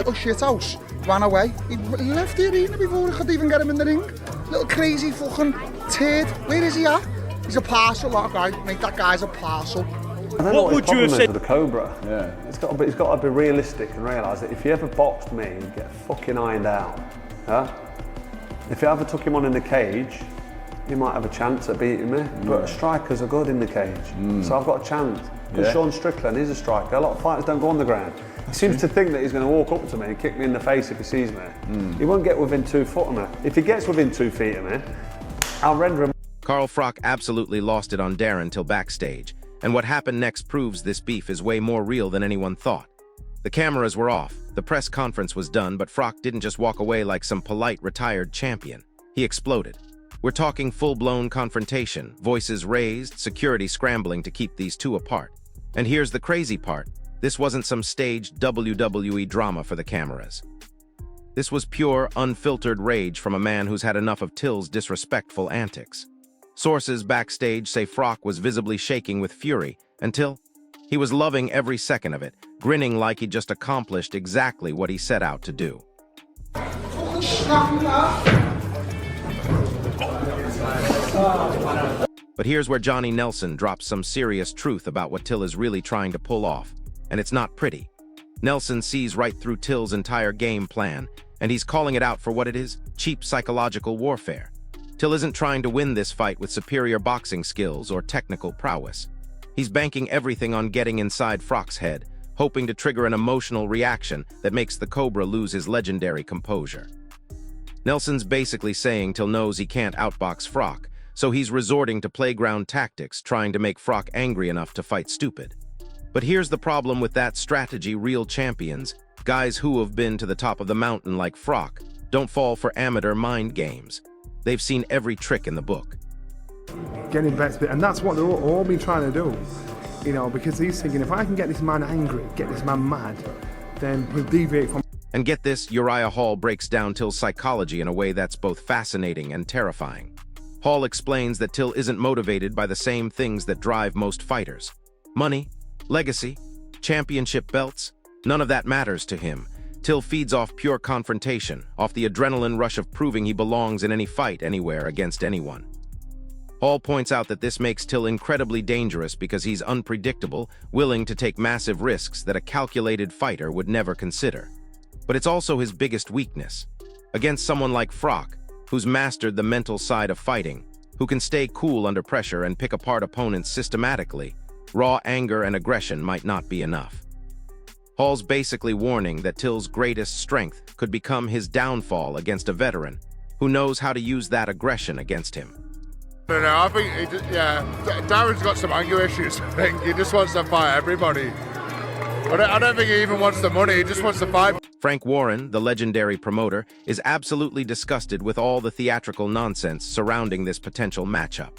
little shithouse ran away. He left the arena before we could even get him in the ring. Little crazy fucking turd. Where is he at? He's a parcel, that guy. Mate, that guy's a parcel. I don't know what would you have said with the Cobra? Yeah. He's got to be realistic and realise that if you ever boxed me, you'd get fucking ironed out. Huh? If you ever took him on in the cage, you might have a chance at beating me. But strikers are good in the cage, so I've got a chance. Because Sean Strickland is a striker. A lot of fighters don't go on the ground. He seems to think that he's going to walk up to me and kick me in the face if he sees me. He won't get within 2 foot of me. If he gets within 2 feet of me, I'll render him. Carl Froch absolutely lost it on Darren Till backstage, and what happened next proves this beef is way more real than anyone thought. The cameras were off, the press conference was done, but Froch didn't just walk away like some polite retired champion. He exploded. We're talking full-blown confrontation, voices raised, security scrambling to keep these two apart. And here's the crazy part. This wasn't some staged WWE drama for the cameras. This was pure, unfiltered rage from a man who's had enough of Till's disrespectful antics. Sources backstage say Froch was visibly shaking with fury until he was loving every second of it, grinning like he'd just accomplished exactly what he set out to do. But here's where Johnny Nelson drops some serious truth about what Till is really trying to pull off, and it's not pretty. Nelson sees right through Till's entire game plan, and he's calling it out for what it is: cheap psychological warfare. Till isn't trying to win this fight with superior boxing skills or technical prowess. He's banking everything on getting inside Froch's head, hoping to trigger an emotional reaction that makes the Cobra lose his legendary composure. Nelson's basically saying Till knows he can't outbox Froch, so he's resorting to playground tactics, trying to make Froch angry enough to fight stupid. But here's the problem with that strategy: real champions, guys who have been to the top of the mountain like Froch, don't fall for amateur mind games. They've seen every trick in the book. Getting better, and that's what they're all been trying to do, you know, because he's thinking, if I can get this man angry, get this man mad, then he'll deviate from. And get this, Uriah Hall breaks down Till's psychology in a way that's both fascinating and terrifying. Hall explains that Till isn't motivated by the same things that drive most fighters. Money, legacy, championship belts, none of that matters to him. Till feeds off pure confrontation, off the adrenaline rush of proving he belongs in any fight anywhere against anyone. Hall points out that this makes Till incredibly dangerous because he's unpredictable, willing to take massive risks that a calculated fighter would never consider. But it's also his biggest weakness. Against someone like Froch, who's mastered the mental side of fighting, who can stay cool under pressure and pick apart opponents systematically, raw anger and aggression might not be enough. Hall's basically warning that Till's greatest strength could become his downfall against a veteran who knows how to use that aggression against him. I don't know, I think, Darren's got some anger issues. I think he just wants to fight everybody. I don't think he even wants the money, he just wants to fight. Frank Warren, the legendary promoter, is absolutely disgusted with all the theatrical nonsense surrounding this potential matchup.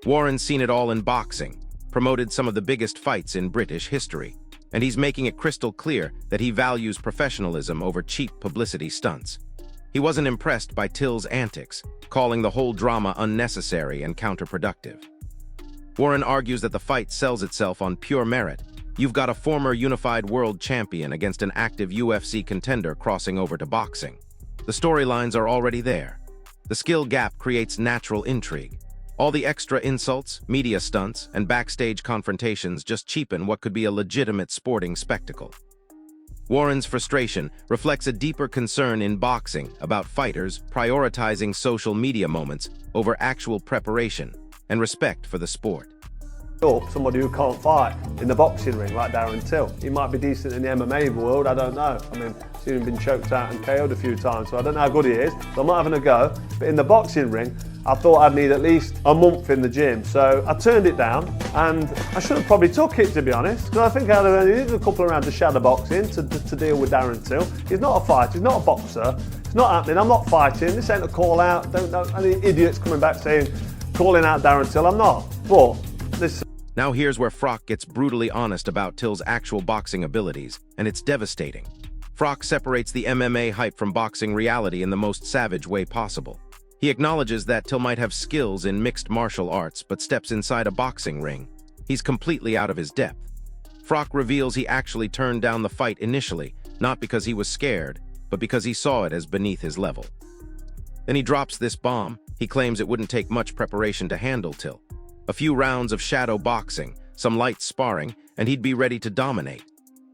Warren's seen it all in boxing, promoted some of the biggest fights in British history, and he's making it crystal clear that he values professionalism over cheap publicity stunts. He wasn't impressed by Till's antics, calling the whole drama unnecessary and counterproductive. Warren argues that the fight sells itself on pure merit. You've got a former unified world champion against an active UFC contender crossing over to boxing. The storylines are already there. The skill gap creates natural intrigue. All the extra insults, media stunts, and backstage confrontations just cheapen what could be a legitimate sporting spectacle. Warren's frustration reflects a deeper concern in boxing about fighters prioritizing social media moments over actual preparation and respect for the sport. Somebody who can't fight in the boxing ring like Darren Till. He might be decent in the MMA world, I don't know. I mean, I've seen him been choked out and KO'd a few times, so I don't know how good he is. So I'm not having a go. But in the boxing ring, I thought I'd need at least a month in the gym. So I turned it down, and I should have probably took it, to be honest, because I think I'd have needed a couple of rounds of shadow boxing to deal with Darren Till. He's not a fighter, he's not a boxer. It's not happening, I'm not fighting. This ain't a call out. Don't know any idiots coming back saying, calling out Darren Till. I'm not. But this. Now here's where Froch gets brutally honest about Till's actual boxing abilities, and it's devastating. Froch separates the MMA hype from boxing reality in the most savage way possible. He acknowledges that Till might have skills in mixed martial arts, but steps inside a boxing ring. He's completely out of his depth. Froch reveals he actually turned down the fight initially, not because he was scared, but because he saw it as beneath his level. Then he drops this bomb. He claims it wouldn't take much preparation to handle Till. A few rounds of shadow boxing, some light sparring, and he'd be ready to dominate.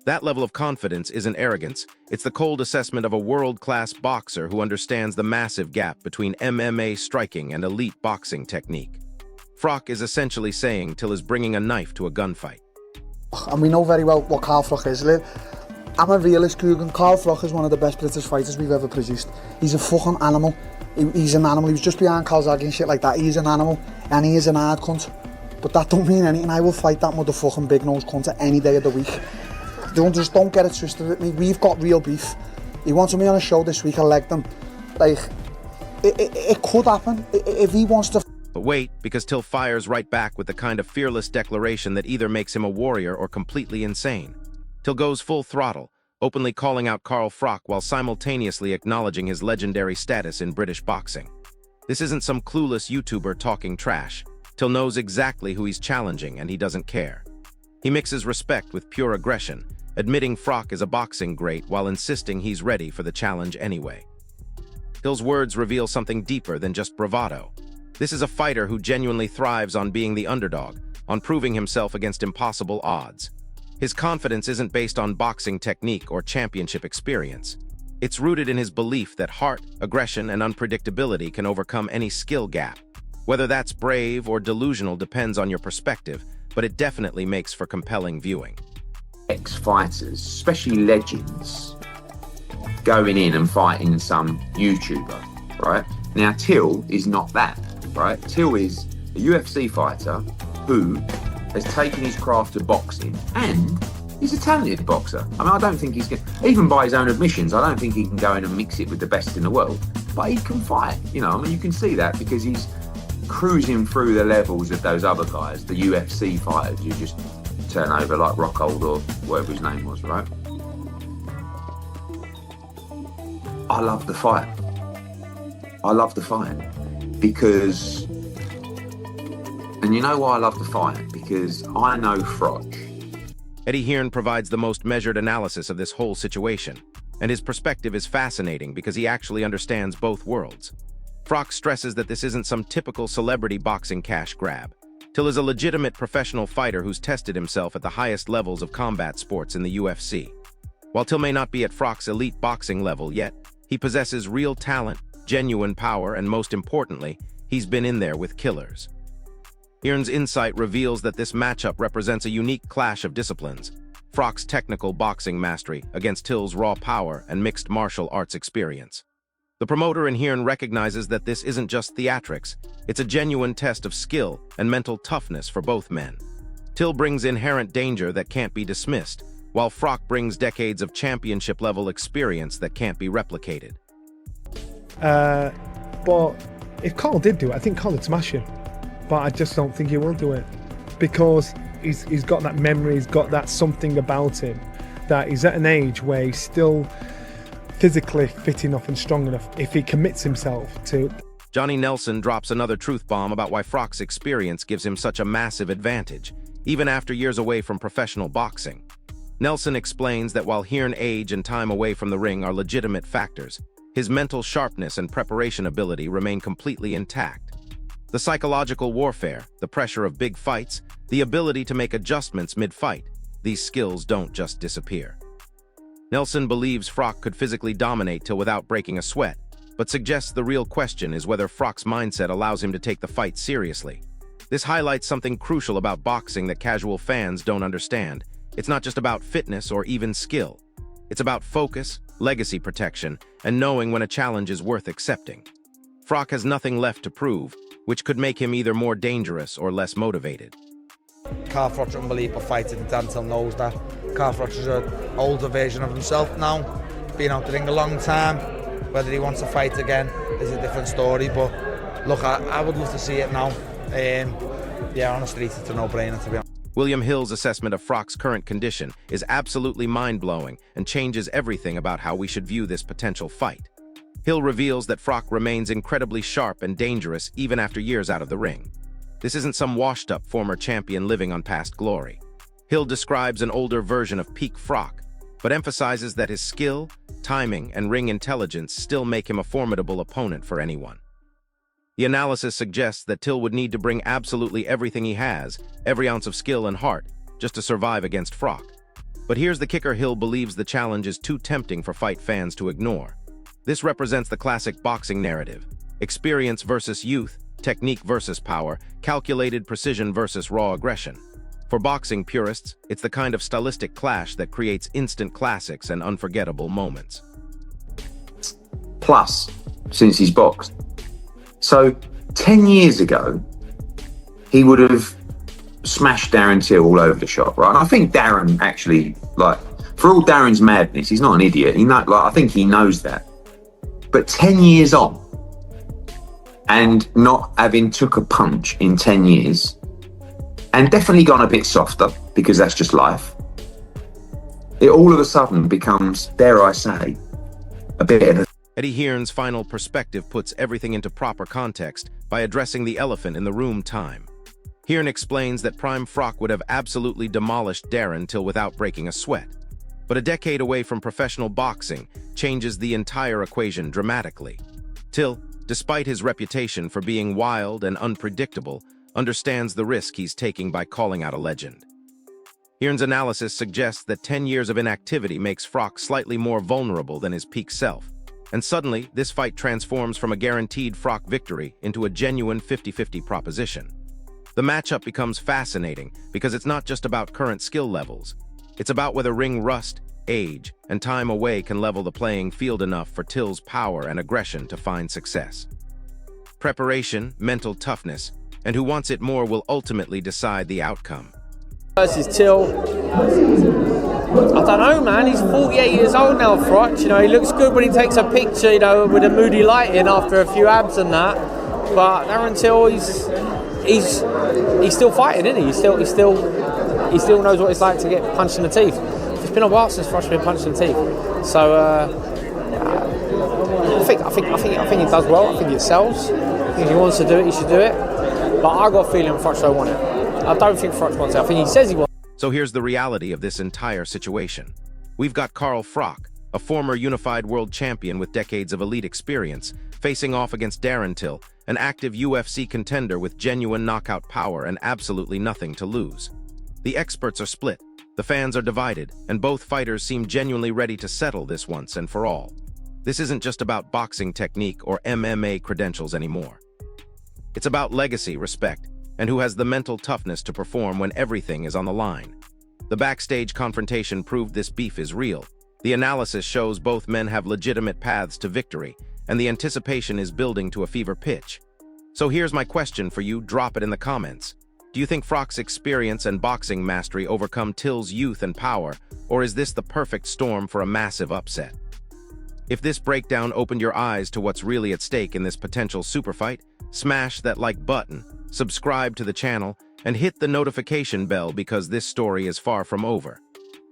That level of confidence isn't arrogance, it's the cold assessment of a world-class boxer who understands the massive gap between MMA striking and elite boxing technique. Froch is essentially saying Till is bringing a knife to a gunfight. And we know very well what Carl Froch is, Liv. I'm a realist, Coogan. Carl Froch is one of the best British fighters we've ever produced. He's a fucking animal. He's an animal. He was just behind Calzaghe and shit like that. He's an animal, and he is an hard cunt. But that don't mean anything. I will fight that motherfucking big-nosed cunt any day of the week. Just don't get it twisted with me. We've got real beef. He wanted me on a show this week. I legged him. Like, it could happen if he wants to. But wait, because Till fires right back with the kind of fearless declaration that either makes him a warrior or completely insane. Till goes full throttle, openly calling out Carl Froch while simultaneously acknowledging his legendary status in British boxing. This isn't some clueless YouTuber talking trash. Till knows exactly who he's challenging, and he doesn't care. He mixes respect with pure aggression, admitting Froch is a boxing great while insisting he's ready for the challenge anyway. Till's words reveal something deeper than just bravado. This is a fighter who genuinely thrives on being the underdog, on proving himself against impossible odds. His confidence isn't based on boxing technique or championship experience. It's rooted in his belief that heart, aggression, and unpredictability can overcome any skill gap. Whether that's brave or delusional depends on your perspective, but it definitely makes for compelling viewing. Ex-fighters, especially legends, going in and fighting some YouTuber, right? Now, Till is not that, right? Till is a UFC fighter who has taken his craft to boxing, and he's a talented boxer. I mean, I don't think he's going to, even by his own admissions, I don't think he can go in and mix it with the best in the world, but he can fight, you know, I mean, you can see that because he's cruising through the levels of those other guys, the UFC fighters who just turn over like Rockhold or whatever his name was, right? I love the fight. I love the fight because, and you know why I love the fight? Because I know Froch. Eddie Hearn provides the most measured analysis of this whole situation, and his perspective is fascinating because he actually understands both worlds. Froch stresses that this isn't some typical celebrity boxing cash grab. Till is a legitimate professional fighter who's tested himself at the highest levels of combat sports in the UFC. While Till may not be at Froch's elite boxing level yet, he possesses real talent, genuine power, and most importantly, he's been in there with killers. Hearn's insight reveals that this matchup represents a unique clash of disciplines. Froch's technical boxing mastery against Till's raw power and mixed martial arts experience. The promoter in Hearn recognizes that this isn't just theatrics, it's a genuine test of skill and mental toughness for both men. Till brings inherent danger that can't be dismissed, while Froch brings decades of championship-level experience that can't be replicated. But if Carl did do it, I think Carl would smash him. But I just don't think he will do it. Because he's got that memory, he's got that something about him, that he's at an age where he's still physically fit enough and strong enough if he commits himself to. Johnny Nelson drops another truth bomb about why Froch's experience gives him such a massive advantage, even after years away from professional boxing. Nelson explains that while Hearn age and time away from the ring are legitimate factors, his mental sharpness and preparation ability remain completely intact. The psychological warfare, the pressure of big fights, the ability to make adjustments mid-fight, these skills don't just disappear. Nelson believes Froch could physically dominate Till without breaking a sweat, but suggests the real question is whether Froch's mindset allows him to take the fight seriously. This highlights something crucial about boxing that casual fans don't understand. It's not just about fitness or even skill. It's about focus, legacy protection, and knowing when a challenge is worth accepting. Froch has nothing left to prove, which could make him either more dangerous or less motivated. Carl Froch is an unbelievable fighter, and Darren Till knows that. Carl Froch is an older version of himself now, been out the ring a long time. Whether he wants to fight again is a different story, but look, I would love to see it now. Yeah, on the street it's a no-brainer, to be honest. William Hill's assessment of Froch's current condition is absolutely mind-blowing and changes everything about how we should view this potential fight. Hill reveals that Froch remains incredibly sharp and dangerous even after years out of the ring. This isn't some washed-up former champion living on past glory. Hill describes an older version of peak Froch, but emphasizes that his skill, timing, and ring intelligence still make him a formidable opponent for anyone. The analysis suggests that Till would need to bring absolutely everything he has, every ounce of skill and heart, just to survive against Froch. But here's the kicker: Hill believes the challenge is too tempting for fight fans to ignore. This represents the classic boxing narrative: experience versus youth, technique versus power, calculated precision versus raw aggression. For boxing purists, it's the kind of stylistic clash that creates instant classics and unforgettable moments. Plus, since he's boxed. So 10 years ago, he would have smashed Darren Till all over the shop, right? And I think Darren actually, like, for all Darren's madness, he's not an idiot. I think he knows that. But 10 years on, and not having took a punch in 10 years, and definitely gone a bit softer, because that's just life, it all of a sudden becomes, dare I say, a bit of a... Eddie Hearn's final perspective puts everything into proper context by addressing the elephant in the room: time. Hearn explains that Prime Froch would have absolutely demolished Darren Till without breaking a sweat. But a decade away from professional boxing changes the entire equation dramatically. Till, despite his reputation for being wild and unpredictable, understands the risk he's taking by calling out a legend. Hearn's analysis suggests that 10 years of inactivity makes Froch slightly more vulnerable than his peak self. And suddenly, this fight transforms from a guaranteed Froch victory into a genuine 50-50 proposition. The matchup becomes fascinating because it's not just about current skill levels. It's about whether ring rust, age, and time away can level the playing field enough for Till's power and aggression to find success. Preparation, mental toughness, and who wants it more will ultimately decide the outcome. Versus Till. I don't know, man. He's 48 years old now, Froch. You know, he looks good when he takes a picture, you know, with a moody lighting after a few abs and that. But Darren Till, he's still fighting, isn't he? He still knows what it's like to get punched in the teeth. It's been a while since Froch's been punched in the teeth. So I think he does well. I think it sells. I think if he wants to do it, he should do it. But I got a feeling Froch don't want it. I don't think Froch wants it. I think he says he wants. So here's the reality of this entire situation. We've got Carl Froch, a former unified world champion with decades of elite experience, facing off against Darren Till, an active UFC contender with genuine knockout power and absolutely nothing to lose. The experts are split, the fans are divided, and both fighters seem genuinely ready to settle this once and for all. This isn't just about boxing technique or MMA credentials anymore. It's about legacy, respect, and who has the mental toughness to perform when everything is on the line. The backstage confrontation proved this beef is real. The analysis shows both men have legitimate paths to victory, and the anticipation is building to a fever pitch. So here's my question for you, drop it in the comments. Do you think Froch's experience and boxing mastery overcome Till's youth and power, or is this the perfect storm for a massive upset? If this breakdown opened your eyes to what's really at stake in this potential super fight, smash that like button, subscribe to the channel, and hit the notification bell because this story is far from over.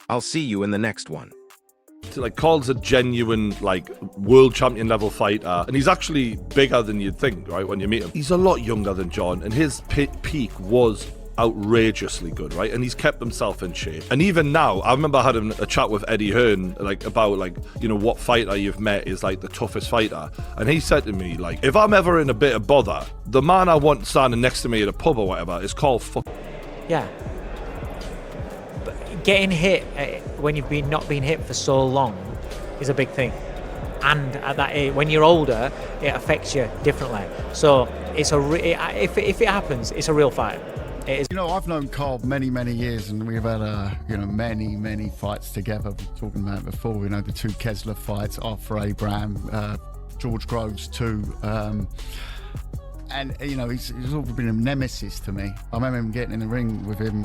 I'll see you in the next one. Like, Carl's a genuine, like, world champion level fighter, and he's actually bigger than you'd think, right, when you meet him. He's a lot younger than John, and his peak was outrageously good, right? And he's kept himself in shape. And even now, I remember having a chat with Eddie Hearn, like, about, like, you know, what fighter you've met is, like, the toughest fighter. And he said to me, like, if I'm ever in a bit of bother, the man I want standing next to me at a pub or whatever is Carl Yeah. But getting hit when you've not been hit for so long is a big thing. And at that age, when you're older, it affects you differently. So it's if it happens, it's a real fight. You know, I've known Carl many years, and we've had you know, many fights together. We were talking about it before, you know, the two Kessler fights, Arthur Abraham, George Groves too, and you know, he's always been a nemesis to me. I remember him getting in the ring with him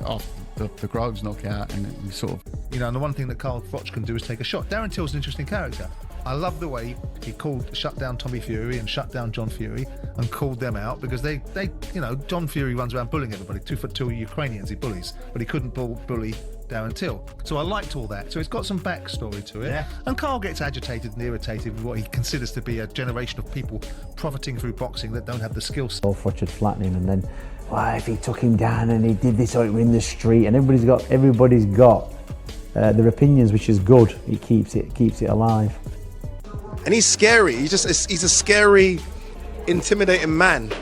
after the Groves knockout, and we sort of, you know, and the one thing that Carl Froch can do is take a shot. Darren Till's an interesting character. I love the way he shut down Tommy Fury and shut down John Fury and called them out, because they you know, John Fury runs around bullying everybody, 2'2" Ukrainians he bullies, but he couldn't bully Darren Till. So I liked all that. So it's got some backstory to it. Yeah. And Carl gets agitated and irritated with what he considers to be a generation of people profiting through boxing that don't have the skill set. Froch had flattening, and then, well, if he took him down and he did this out in the street, and everybody's got their opinions, which is good. It keeps it alive. And he's scary. He's a scary, intimidating man.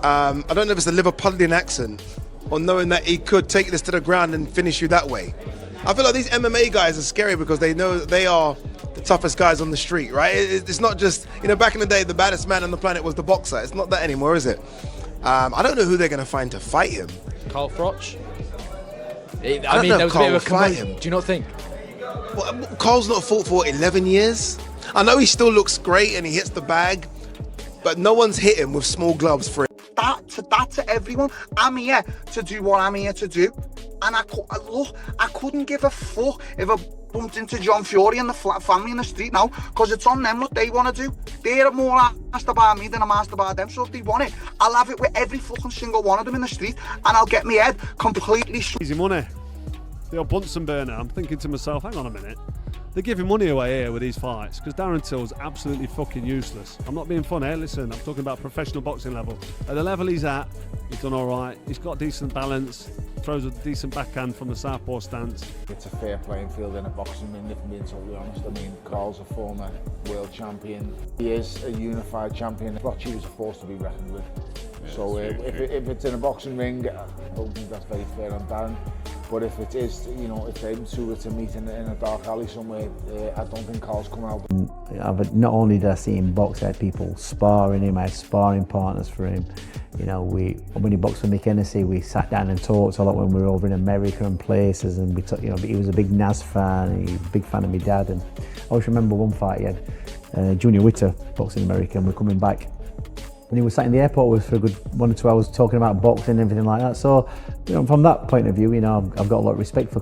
I don't know if it's a Liverpudlian accent or knowing that he could take this to the ground and finish you that way. I feel like these MMA guys are scary because they know that they are the toughest guys on the street, right? It's not just, back in the day, the baddest man on the planet was the boxer. It's not that anymore, is it? I don't know who they're going to find to fight him. Carl Froch? I mean, there was a bit of a fight him. Do you not think? Well, Carl's not fought for 11 years. I know he still looks great and he hits the bag, but no one's hit him with small gloves for it. That to everyone. I'm here to do what I'm here to do. And I couldn't give a fuck if I bumped into John Fury and the family in the street now, because it's on them what they want to do. They're more asked about me than I'm asked about them, so if they want it, I'll have it with every fucking single one of them in the street, and I'll get my head completely Easy money. The old Bunsen burner. I'm thinking to myself, hang on a minute. They're giving money away here with these fights because Darren Till's absolutely fucking useless. I'm not being funny, listen, I'm talking about professional boxing level. At the level he's at, he's done all right. He's got decent balance, throws a decent backhand from the southpaw stance. It's a fair playing field in a boxing ring, if I'm being totally honest. I mean, Carl's a former world champion. He is a unified champion. Froch was a force to be reckoned with. Yeah, so if it's in a boxing ring, I don't think that's very fair on Darren. But if it is, if them two were to meet in a dark alley somewhere, I don't think Carl's coming out. Not only did I see him box, I had people sparring him, I had sparring partners for him. When he boxed with Mick Hennessy, we sat down and talked a lot when we were over in America and places, and he was a big Nas fan, he was a big fan of my dad. And I always remember one fight he had, Junior Witter boxing in America, and we're coming back. And he was sat in the airport with us for a good 1 or 2 hours talking about boxing and everything like that. So, from that point of view, I've got a lot of respect for